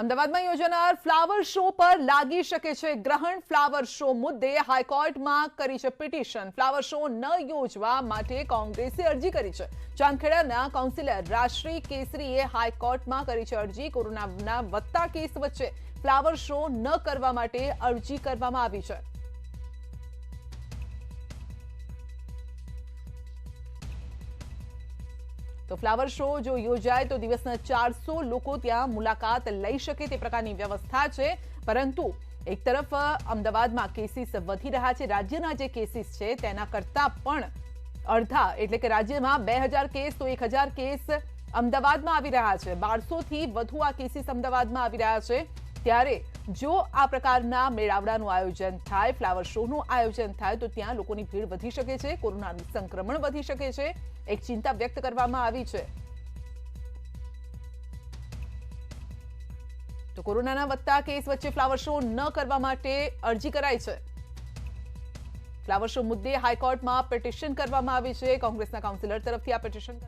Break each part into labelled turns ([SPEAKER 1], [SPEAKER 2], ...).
[SPEAKER 1] અમદાવાદમાં યોજાનાર flower show પર લાગી શકે છે ગ્રહણ. ફ્લાવર શો મુદ્દે હાઈકોર્ટમાં કરી છે પિટિશન. ફ્લાવર શો ન યોજવા માટે કોંગ્રેસે અરજી કરી છે. ચાંદખેડાના કાઉન્સિલર રાશ્રી કેસરીએ હાઈકોર્ટમાં કરી છે અરજી. કોરોનાના વધતા કેસ વચ્ચે ફ્લાવર શો ન કરવા માટે અરજી કરવામાં આવી છે. તો ફ્લાવર શો જો યોજાય તો દિવસના 400 લોકો ત્યાં મુલાકાત લઈ શકે તે પ્રકારની વ્યવસ્થા છે. પરંતુ એક તરફ અમદાવાદમાં કેસીસ વધી રહ્યા છે. રાજ્યના જે કેસીસ છે તેના કરતા પણ અડધા એટલે કે રાજ્યમાં 2000 કેસ તો 1000 કેસ અમદાવાદમાં આવી રહ્યા છે. 1200 થી વધુ આ કેસીસ અમદાવાદમાં આવી રહ્યા છે. ત્યારે જો આ પ્રકારના મેળાવડાનું આયોજન થાય, ફ્લાવર શોનું આયોજન થાય તો ત્યાં લોકોની ભીડ વધી શકે છે, કોરોનાનું સંક્રમણ વધી શકે છે. એક ચિંતા વ્યક્ત કરવામાં આવી છે. તો કોરોનાના વધતા કેસ વચ્ચે ફ્લાવર શો ન કરવા માટે અરજી કરાઈ છે. ફ્લાવર શો મુદ્દે હાઈકોર્ટમાં પિટિશન કરવામાં આવી છે. કોંગ્રેસના કાઉન્સિલર તરફથી આ પિટિશન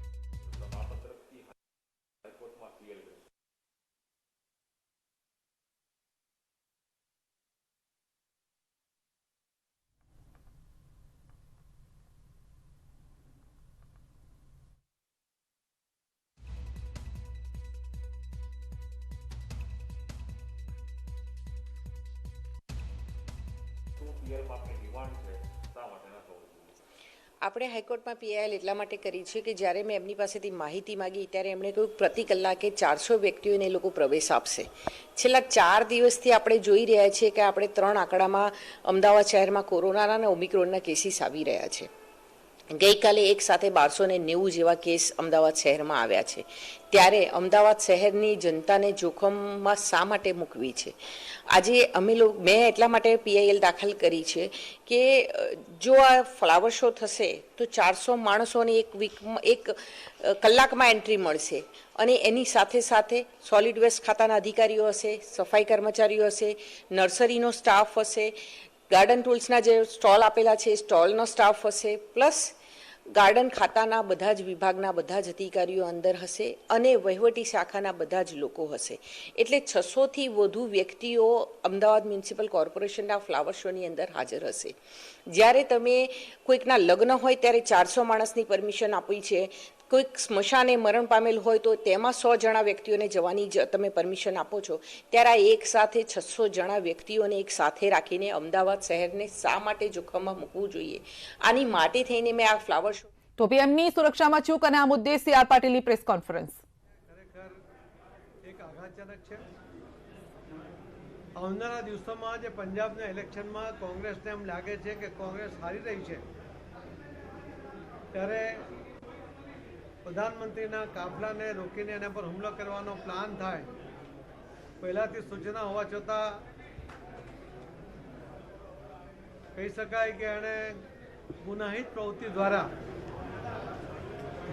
[SPEAKER 2] આપણે હાઈકોર્ટમાં પીઆઈએલ એટલા માટે કરી છે કે જ્યારે મેં એમની પાસેથી માહિતી માંગી ત્યારે એમણે કહ્યું પ્રતિ કલાકે 400 વ્યક્તિઓને એ લોકો પ્રવેશ આપશે. છેલ્લા 4 દિવસથી આપણે જોઈ રહ્યા છીએ કે આપણે 3 આંકડામાં અમદાવાદ શહેરમાં કોરોનાના અને ઓમિક્રોનના કેસીસ આવી રહ્યા છે. ગઈકાલે એક સાથે 1290 જેવા કેસ અમદાવાદ શહેરમાં આવ્યા છે. ત્યારે અમદાવાદ શહેરની જનતાને જોખમમાં શા માટે મૂકવી છે? આજે મેં એટલા માટે પીઆઈએલ દાખલ કરી છે કે જો આ ફ્લાવર શો થશે તો 400 માણસોની એક કલાકમાં એન્ટ્રી મળશે અને એની સાથે સાથે સોલિડ વેસ્ટ ખાતાના અધિકારીઓ હશે, સફાઈ કર્મચારીઓ હશે, નર્સરીનો સ્ટાફ હશે, ગાર્ડન ટૂલ્સના જે સ્ટોલ આપેલા છે સ્ટોલનો સ્ટાફ હશે, પ્લસ ગાર્ડન ખાતાના બધા જ વિભાગના બધા જ અધિકારીઓ અંદર હશે અને વહીવટી શાખાના બધા જ લોકો હશે. એટલે 600થી વધુ વ્યક્તિઓ અમદાવાદ મ્યુનિસિપલ કોર્પોરેશનના ફ્લાવર શોની અંદર હાજર હશે. જ્યારે તમે કોઈકના લગ્ન હોય ત્યારે 400 માણસની પરમિશન આપી છે, કોઈક સ્મશાને મરણ પામેલ હોય તો તેમાં 100 જણા વ્યક્તિઓને જવાની તમે પરમિશન આપો છો. ત્યારે આ એક સાથે 600 જણા વ્યક્તિઓને એક સાથે રાખીને અમદાવાદ શહેરને શા માટે જોખમમાં મૂકવું જોઈએ? આની માટે થઈને મેં આ ફ્લાવર શો.
[SPEAKER 1] તો પીએમની સુરક્ષામાં ચૂક અને આ મુદ્દે સીઆર પાટીલની પ્રેસ કોન્ફરન્સ.
[SPEAKER 3] ખરેખર એક આઘાતજનક છે. આવનારા દિવસોમાં જે પંજાબના ઇલેક્શનમાં કોંગ્રેસને એમ લાગે છે કે કોંગ્રેસ હારી રહી છે, ત્યારે પ્રધાનમંત્રીના કાફલાને રોકીને એના પર હુમલો કરવાનો પ્લાન થાય, પહેલાથી સૂચના હોવા છતાં કહી શકાય કે એણે ગુનાહિત પ્રવૃત્તિ દ્વારા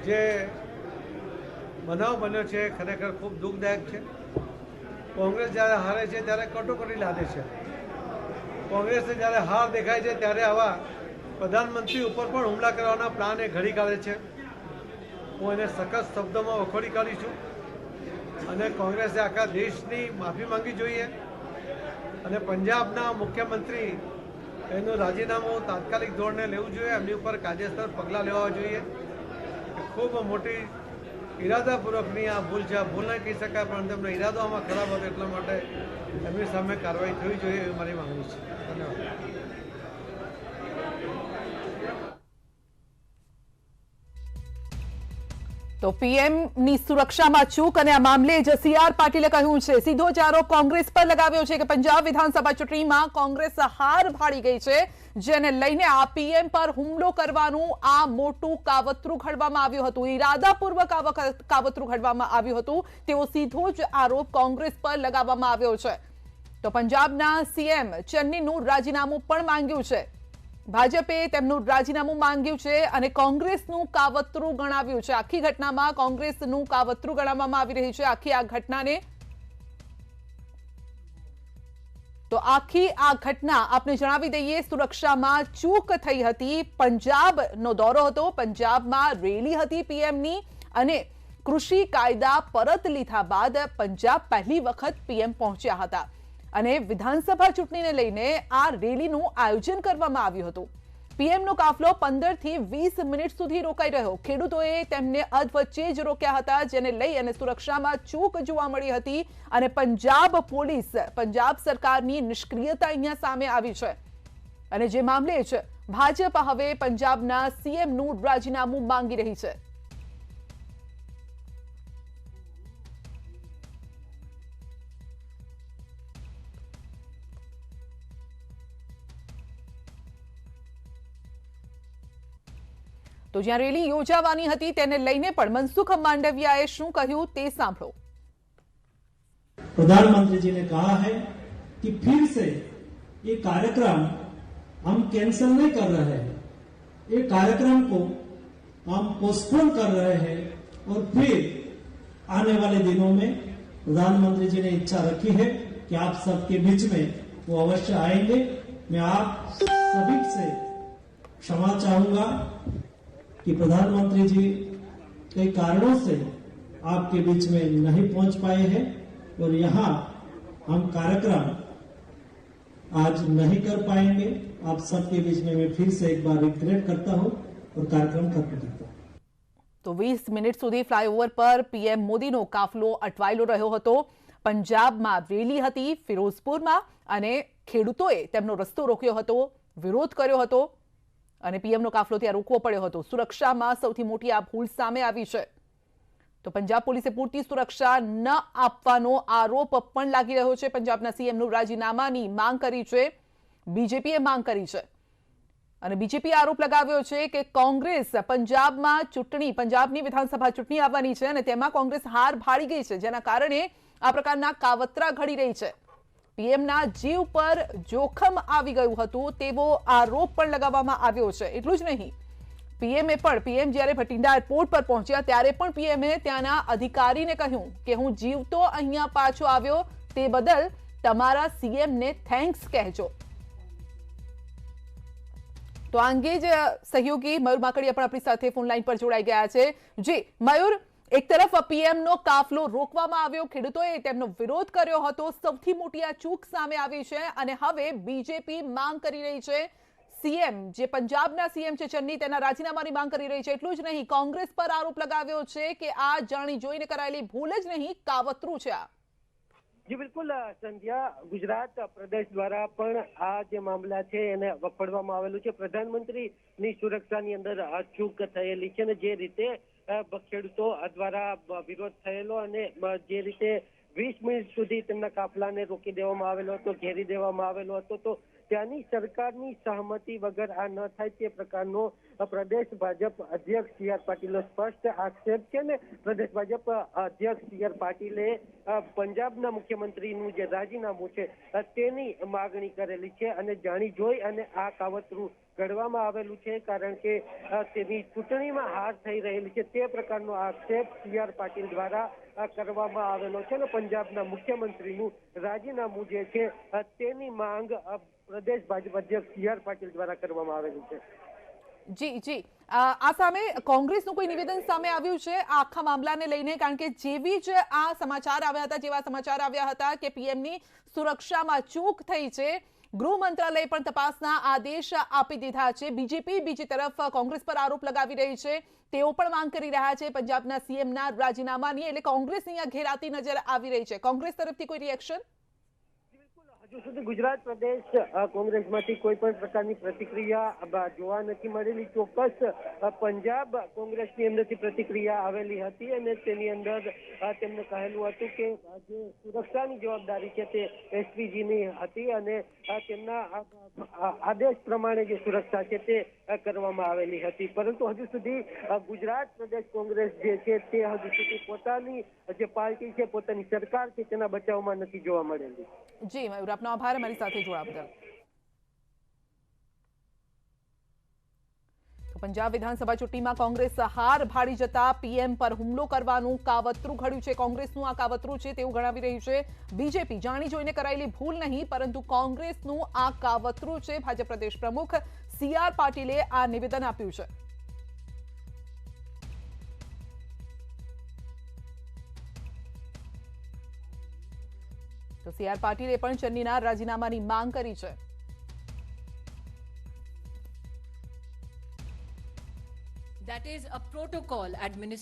[SPEAKER 3] જે બનાવ બન્યો છે ખરેખર ખૂબ દુઃખદાયક છે. કોંગ્રેસ જ્યારે હારે છે ત્યારે કટોકટી લાદે છે. કોંગ્રેસને જ્યારે હાર દેખાય છે ત્યારે આવા પ્રધાનમંત્રી ઉપર પણ હુમલા કરવાના પ્લાન એ ઘડી કાઢે છે. હું એને સખત શબ્દોમાં વખોડી કાઢીશું અને કોંગ્રેસે આખા દેશની માફી માંગવી જોઈએ અને પંજાબના મુખ્યમંત્રી એનું રાજીનામું તાત્કાલિક ધોરણે લેવું જોઈએ. એમની ઉપર કાયદેસર પગલાં લેવા જોઈએ. ખૂબ મોટી ઇરાદાપૂર્વકની આ ભૂલ છે. આ ભૂલ નહીં કહી શકાય, પરંતુ એમનો ઇરાદો આમાં ખરાબ હતો, એટલા માટે એમની સામે કાર્યવાહી થવી જોઈએ એવી મારી માંગણી છે. ધન્યવાદ.
[SPEAKER 1] તો પીએમની સુરક્ષામાં ચૂક અને આ મામલે જ સીઆર પાટીલે કહ્યું છે, સીધો ચારો કોંગ્રેસ પર લગાવ્યો છે કે પંજાબ વિધાનસભા ચૂંટણીમાં કોંગ્રેસ હાર ભાળી ગઈ છે, જેને લઈને આ પીએમ પર હુમલો કરવાનું આ મોટું કાવતરું ઘડવામાં આવ્યું હતું, ઇરાદાપૂર્વક કાવતરું ઘડવામાં આવ્યું હતું તેવો સીધો જ આરોપ કોંગ્રેસ પર લગાવવામાં આવ્યો છે. તો પંજાબના સીએમ ચન્નીનું રાજીનામું પણ માંગ્યું છે. ભાજપે તેમનું રાજીનામું માંગ્યું છે અને કોંગ્રેસનું કાવતરું ગણાવ્યું છે. આખી ઘટનામાં કોંગ્રેસનું કાવતરું ગણાવવામાં આવી રહી છે. આખી આ ઘટના આપને જણાવી દઈએ, સુરક્ષામાં ચૂક થઈ હતી. પંજાબનો દોરો હતો, પંજાબમાં રેલી હતી પીએમની અને કૃષિ કાયદા પરત લીધા બાદ પંજાબ પહેલી વખત પીએમ પહોંચ્યા હતા અને વિધાનસભા ચૂંટણીને લઈને આ રેલીનું આયોજન કરવામાં આવ્યું હતું. પીએમનો કાફલો 15 થી 20 મિનિટ સુધી રોકાઈ રહ્યો. ખેડૂતોએ તેમને અધવચ્ચે જ રોક્યા હતા, જેને લઈ અને સુરક્ષામાં ચૂક જોવા મળી હતી અને પંજાબ પોલીસ, પંજાબ સરકારની નિષ્ક્રિયતા અહીંયા સામે આવી છે અને જે મામલે જ ભાજપ હવે પંજાબના સીએમનું રાજીનામું માંગી રહી છે. તો જ્યાં રેલી યોજાવાની હતી તેને લઈને પણ મનસુખ માંડવિયાએ શું કહ્યું તે સાંભળો.
[SPEAKER 4] प्रधानमंत्री जी ने कहा है कि फिर से ये कार्यक्रम हम कैंसिल नहीं कर रहे हैं, ये कार्यक्रम को हम पोस्टपोन कर रहे हैं और फिर आने वाले दिनों में प्रधानमंत्री जी ने इच्छा रखी है कि आप सबके बीच में वो अवश्य आएंगे. मैं आप सभी से क्षमा चाहूंगा कि प्रधानमंत्री जी कई कारणों से आपके बीच में नहीं पहुंच पाए हैं और यहाँ हम कार्यक्रम आज नहीं कर पाएंगे. आप सबके बीच में मैं फिर से एक बार रिग्रेट करता हूं और कार्यक्रम खत्म करता हूं.
[SPEAKER 1] તો 20 મિનિટ સુધી ફ્લાયઓવર પર પીએમ મોદીનો કાફલો અટવાયેલો રહ્યો હતો. પંજાબમાં રેલી હતી ફિરોઝપુરમાં અને ખેડૂતોએ તેમનો રસ્તો રોક્યો હતો, વિરોધ કર્યો હતો અને પીએમનો કાફલો ત્યાં રોકવો પડ્યો હતો. સુરક્ષામાં સૌથી મોટી આ ભૂલ સામે આવી છે. તો પંજાબ પોલીસે પૂરતી સુરક્ષા ન આપવાનો આરોપ પણ લાગી રહ્યો છે. પંજાબના સીએમનું રાજીનામાની માંગ કરી છે, બીજેપીએ માંગ કરી છે અને બીજેપીએ આરોપ લગાવ્યો છે કે કોંગ્રેસ પંજાબમાં પંજાબની વિધાનસભા ચૂંટણી આવવાની છે અને તેમાં કોંગ્રેસ હાર ભાળી ગઈ છે, જેના કારણે આ પ્રકારના કાવતરા ઘડી રહી છે. પીએમના જીવ પર જોખમ આવી ગયું હતું તેવો આરોપ પણ લગાવવામાં આવ્યો છે. એટલું જ નહીં, પીએમ જ્યારે ભટિંડા એરપોર્ટ પર પહોંચ્યા ત્યારે પણ પીએમએ ત્યાંના અધિકારીને કહ્યું કે હું જીવતો અહીંયા પાછો આવ્યો તે બદલ તમારા સીએમને થેન્ક્સ કહેજો. તો આ અંગે જ સહયોગી મયુર માકડિયા પણ આપણી સાથે ફોન લાઈન પર જોડાઈ ગયા છે. જી મયુર, એક તરફ પીએમનો કાફલો રોકવામાં આવ્યો, ખેડૂતોએ તેમનો વિરોધ કર્યો હતો, સૌથી મોટી આ ચૂક સામે આવી છે અને હવે બીજેપી માંગ કરી રહી છે, સીએમ જે પંજાબના સીએમ છે ચન્ની, તેના રાજીનામાની માંગ કરી રહી છે. એટલું જ નહીં, કોંગ્રેસ પર આરોપ લગાવ્યો છે કે આ જાણી જોઈને કરાયેલી ભૂલ જ નહીં, કાવતરું છે આ.
[SPEAKER 5] જી બિલકુલ સંધ્યા, ગુજરાત પ્રદેશ દ્વારા પણ આ જે મામલા છે એને વખોડવામાં આવેલું છે. પ્રધાનમંત્રીની સુરક્ષાની અંદર ચૂક થયેલી છે અને જે રીતે ખેડૂતો દ્વારા વિરોધ થયેલો અને જે રીતે 20 મિનિટ સુધી તેમના કાફલાને રોકી દેવામાં આવેલો હતો, ઘેરી દેવામાં આવેલો હતો, તો ત્યાંની સરકારની સહમતિ વગર આ ન થાય તે પ્રકારનો પ્રદેશ ભાજપ અધ્યક્ષ સી આર પાટીલનો સ્પષ્ટ આક્ષેપ છે ને પ્રદેશ ભાજપ અધ્યક્ષ સી આર પાટીલે પંજાબના મુખ્યમંત્રીનું જે રાજીનામું છે તેની માગણી કરેલી છે અને જાણી જોઈ અને આ કાવતરું ઘડવામાં આવેલું છે, કારણ કે તેની ચૂંટણીમાં હાર થઈ રહેલી છે તે પ્રકારનો આક્ષેપ સી આર પાટીલ દ્વારા કરવામાં આવેલો છે અને પંજાબના મુખ્યમંત્રીનું રાજીનામું જે છે તેની માંગ પ્રદેશ ભાજપ અધ્યક્ષ સી આર પાટીલ દ્વારા કરવામાં આવેલી છે.
[SPEAKER 1] જી, આ સામે કોંગ્રેસનું કોઈ નિવેદન સામે આવ્યું છે આ આખા મામલાને લઈને? કારણ કે જેવી જ આ સમાચાર આવ્યા હતા કે પીએમની સુરક્ષામાં ચૂક થઈ છે, ગૃહ મંત્રાલય પણ તપાસના આદેશ આપી દીધા છે. બીજેપી બીજી તરફ કોંગ્રેસ પર આરોપ લગાવી રહી છે, તેઓ પણ માંગ કરી રહ્યા છે પંજાબના સીએમના રાજીનામાની. એટલે કોંગ્રેસ અહીંયા ઘેરાતી નજર આવી રહી છે. કોંગ્રેસ તરફથી કોઈ રિએક્શન?
[SPEAKER 5] હજુ સુધી ગુજરાત પ્રદેશ કોંગ્રેસમાંથી કોઈ પણ પ્રકારની પ્રતિક્રિયા જોવા નથી મળેલી. ચોક્કસ પંજાબ કોંગ્રેસની અંદરથી પ્રતિક્રિયા આવેલી હતી અને તેની અંદર તેમને કહેલું હતું કે જે સુરક્ષાની જવાબદારી છે તે એસપીજીની હતી અને તેમના આદેશ પ્રમાણે જે સુરક્ષા છે તે કરવામાં આવેલી હતી. પરંતુ હજુ સુધી ગુજરાત પ્રદેશ કોંગ્રેસ જે છે તે હજુ સુધી પોતાની જે પાર્ટી છે, પોતાની સરકાર છે તેના બચાવમાં નથી જોવા મળેલી.
[SPEAKER 1] જી મયુર, આપનો આભાર અમારી સાથે જોડાવા બદલ. પંજાબ વિધાનસભા ચૂંટણીમાં કોંગ્રેસ હાર ભાળી જતા પીએમ પર હુમલો કરવાનું કાવતરું ઘડ્યું છે. કોંગ્રેસનું આ કાવતરું છે તેવું ગણાવી રહ્યું છે બીજેપી. જાણી જોઈને કરાયેલી ભૂલ નહીં, પરંતુ કોંગ્રેસનું આ કાવતરું છે. ભાજપ પ્રદેશ પ્રમુખ સી આર પાટીલે આ નિવેદન આપ્યું છે. તો CR પાટીલે પણ ચન્નીના રાજીનામાની માંગ કરી છે.
[SPEAKER 6] That is a protocol administration.